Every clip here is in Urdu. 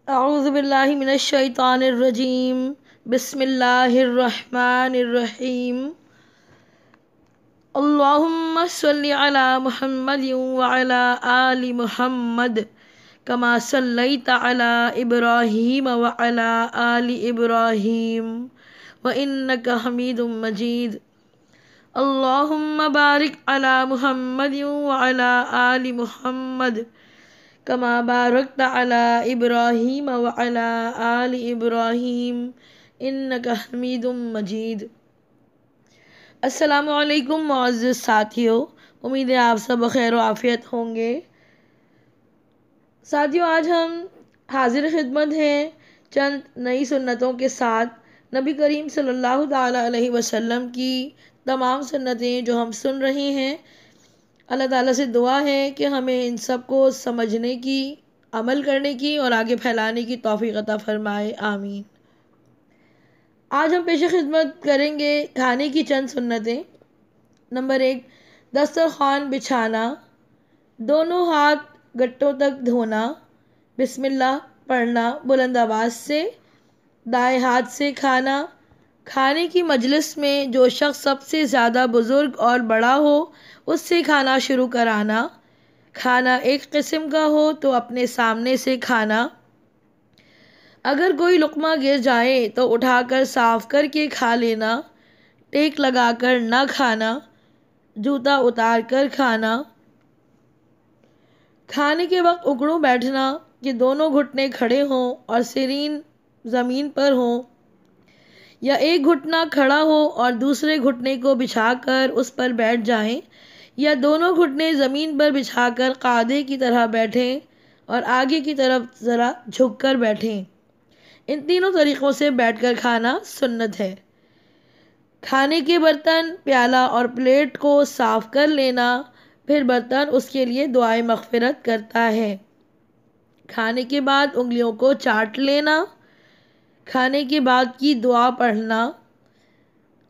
اعوذ باللہ من الشیطان الرجیم بسم اللہ الرحمن الرحیم اللہم صلی علی محمد وعلی آل محمد کما صلیت علی ابراہیم وعلی آل ابراہیم وانک حمید مجید اللہم بارک علی محمد وعلی آل محمد کما بارکت علی ابراہیم وعلی آل ابراہیم انک حمید مجید۔ السلام علیکم معزز ساتھیوں، امید ہے آپ سب بخیر و عافیت ہوں گے۔ ساتھیوں، آج ہم حاضر خدمت ہیں چند نئی سنتوں کے ساتھ۔ نبی کریم صلی اللہ تعالیٰ علیہ وسلم کی تمام سنتیں جو ہم سن رہے ہیں، اللہ تعالیٰ سے دعا ہے کہ ہمیں ان سب کو سمجھنے کی، عمل کرنے کی اور آگے پھیلانے کی توفیق عطا فرمائے، آمین۔ آج ہم پیش خدمت کریں گے کھانے کی چند سنتیں۔ نمبر 1، دسترخوان بچھانا، دونوں ہاتھ گٹوں تک دھونا، بسم اللہ پڑھنا بلند آواز سے، دائیں ہاتھ سے کھانا۔ کھانے کی مجلس میں جو شخص سب سے زیادہ بزرگ اور بڑا ہو اس سے کھانا شروع کرانا۔ کھانا ایک قسم کا ہو تو اپنے سامنے سے کھانا۔ اگر کوئی لقمہ گر جائے تو اٹھا کر صاف کر کے کھا لینا۔ ٹیک لگا کر نہ کھانا، جوتا اتار کر کھانا۔ کھانے کے وقت اکڑوں بیٹھنا کہ دونوں گھٹنے کھڑے ہوں اور سرین زمین پر ہوں، یا ایک گھٹنا کھڑا ہو اور دوسرے گھٹنے کو بچھا کر اس پر بیٹھ جائیں، یا دونوں گھٹنے زمین پر بچھا کر قاعدے کی طرح بیٹھیں اور آگے کی طرف ذرا جھک کر بیٹھیں۔ ان تینوں طریقوں سے بیٹھ کر کھانا سنت ہے۔ کھانے کے برتن، پیالہ اور پلیٹ کو صاف کر لینا، پھر برتن اس کے لیے دعائے مغفرت کرتا ہے۔ کھانے کے بعد انگلیوں کو چاٹ لینا۔ کھانے کے بعد کی دعا پڑھنا،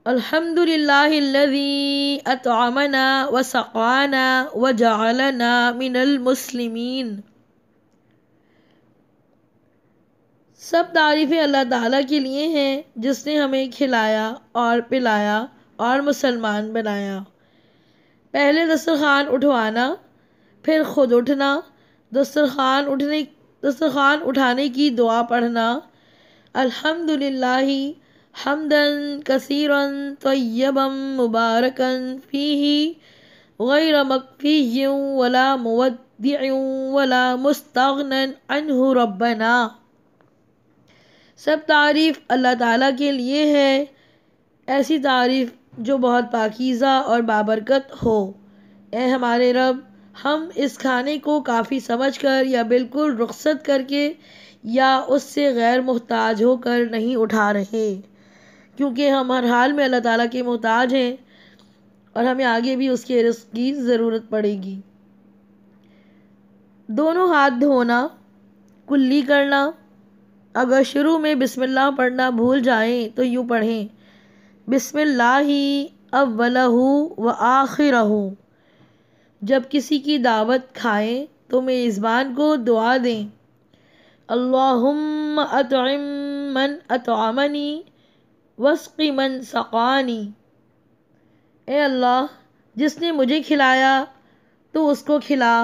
الحمدللہ الذی اطعمنا وسقانا وجعلنا من المسلمین۔ سب تعریفیں اللہ تعالیٰ کے لیے ہیں جس نے ہمیں کھلایا اور پلایا اور مسلمان بنایا۔ پہلے دسترخوان اٹھوانا، پھر خود اٹھنا۔ دسترخوان اٹھانے کی دعا پڑھنا، الحمدللہ حمدا کثیرا طیبا مبارکا فیہ غیر مکفی ولا مودع ولا مستغنی عنہ ربنا۔ سب تعریف اللہ تعالیٰ کے لیے ہے، ایسی تعریف جو بہت پاکیزہ اور بابرکت ہو۔ اے ہمارے رب، ہم اس کھانے کو کافی سمجھ کر یا بالکل رخصت کر کے یا اس سے غیر محتاج ہو کر نہیں اٹھا رہے، کیونکہ ہم ہر حال میں اللہ تعالیٰ کے محتاج ہیں اور ہمیں آگے بھی اس کے رزق کی ضرورت پڑے گی۔ دونوں ہاتھ دھونا، کلی کرنا۔ اگر شروع میں بسم اللہ پڑھنا بھول جائیں تو یوں پڑھیں، بسم اللہ اولہ و آخرہ۔ جب کسی کی دعوت کھائیں تو میزبان کو دعا دیں، اللہم اطعم من اطعمنی واسق من سقانی۔ اے اللہ، جس نے مجھے کھلایا تو اس کو کھلا،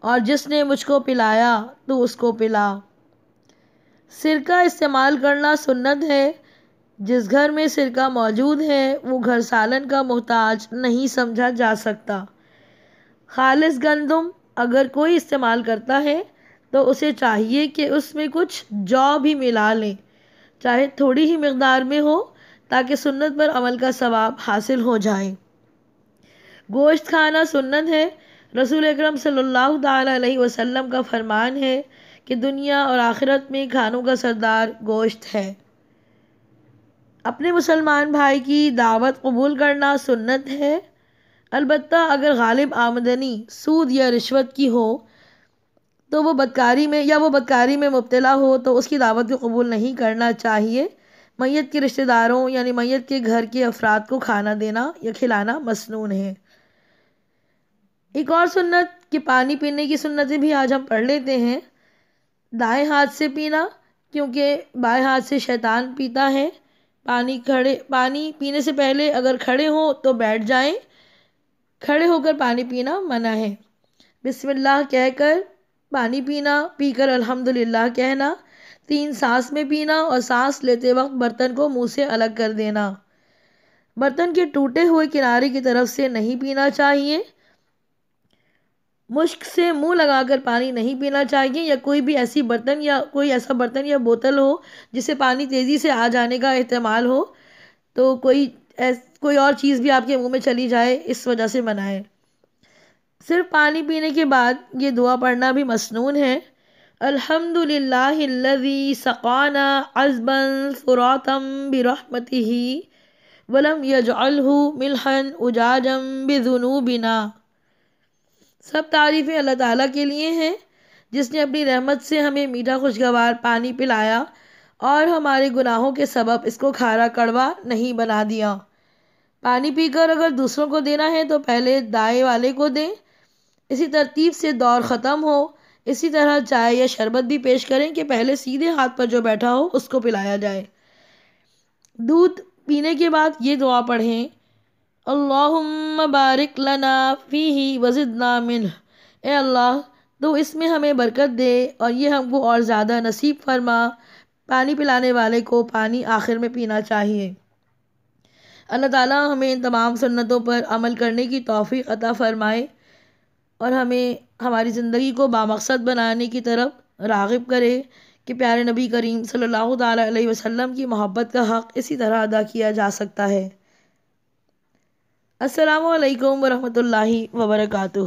اور جس نے مجھ کو پلایا تو اس کو پلا۔ سرکہ استعمال کرنا سنت ہے۔ جس گھر میں سرکہ موجود ہے وہ گھر سالن کا محتاج نہیں سمجھا جا سکتا۔ خالص گندم اگر کوئی استعمال کرتا ہے تو اسے چاہیے کہ اس میں کچھ جو بھی ملا لیں، چاہے تھوڑی ہی مقدار میں ہو، تاکہ سنت پر عمل کا ثواب حاصل ہو جائے۔ گوشت کھانا سنت ہے۔ رسول اکرم صلی اللہ تعالیٰ علیہ وسلم کا فرمان ہے کہ دنیا اور آخرت میں کھانوں کا سردار گوشت ہے۔ اپنے مسلمان بھائی کی دعوت قبول کرنا سنت ہے، البتہ اگر غالب آمدنی سود یا رشوت کی ہو تو وہ بدکاری میں مبتلا ہو تو اس کی دعوت کو قبول نہیں کرنا چاہیے۔ میت کے رشتہ داروں یعنی میت کے گھر کے افراد کو کھانا دینا یا کھلانا مسنون ہے۔ ایک اور سنت کہ پانی پینے کی سنتیں بھی آج ہم پڑھ لیتے ہیں۔ دائیں ہاتھ سے پینا، کیونکہ بائیں ہاتھ سے شیطان پیتا ہے۔ پانی پینے سے پہلے اگر کھڑے ہوں تو بیٹھ جائیں، کھڑے ہو کر پانی پینا منع ہے۔ بسم اللہ کہہ کر پانی پینا، پی کر الحمدللہ کہنا، 3 سانس میں پینا اور سانس لیتے وقت برتن کو منہ سے الگ کر دینا۔ برتن کے ٹوٹے ہوئے کنارے کی طرف سے نہیں پینا چاہیے۔ مشک سے منہ لگا کر پانی نہیں پینا چاہیے، یا کوئی ایسا برتن یا بوتل ہو جس سے پانی تیزی سے آ جانے کا احتمال ہو، تو کوئی اور چیز بھی آپ کے منہ میں چلی جائے، اس وجہ سے منع ہے۔ صرف پانی پینے کے بعد یہ دعا پڑھنا بھی مسنون ہے۔ الحمدللہ الذی سقانا عذبا فراتا برحمتہ ولم یجعلہ ملحا اجاجا بذنوبنا۔ سب تعریفیں اللہ تعالیٰ کے لیے ہیں جس نے اپنی رحمت سے ہمیں میٹھا خوشگوار پانی پلایا اور ہمارے گناہوں کے سبب اس کو کھارا کڑوا نہیں بنا دیا۔ پانی پی کر اگر دوسروں کو دینا ہے تو پہلے دائیں والے کو دیں، اسی ترتیب سے دور ختم ہو۔ اسی طرح چائے یا شربت بھی پیش کریں کہ پہلے سیدھے ہاتھ پر جو بیٹھا ہو اس کو پلایا جائے۔ دودھ پینے کے بعد یہ دعا پڑھیں، اللہم بارک لنا فیہ وزدنا منہ۔ اے اللہ تو اس میں ہمیں برکت دے اور یہ ہم کو اور زیادہ نصیب فرما۔ پانی پلانے والے کو پانی آخر میں پینا چاہیے۔ اللہ تعالیٰ ہمیں ان تمام سنتوں پر عمل کرنے کی توفیق عطا فرمائے اور ہمیں ہماری زندگی کو بامقصد بنانے کی طرف راغب کرے کہ پیارے نبی کریم صلی اللہ تعالیٰ علیہ وسلم کی محبت کا حق اسی طرح ادا کیا جا سکتا ہے۔ السلام علیکم ورحمۃ اللہ وبرکاتہ۔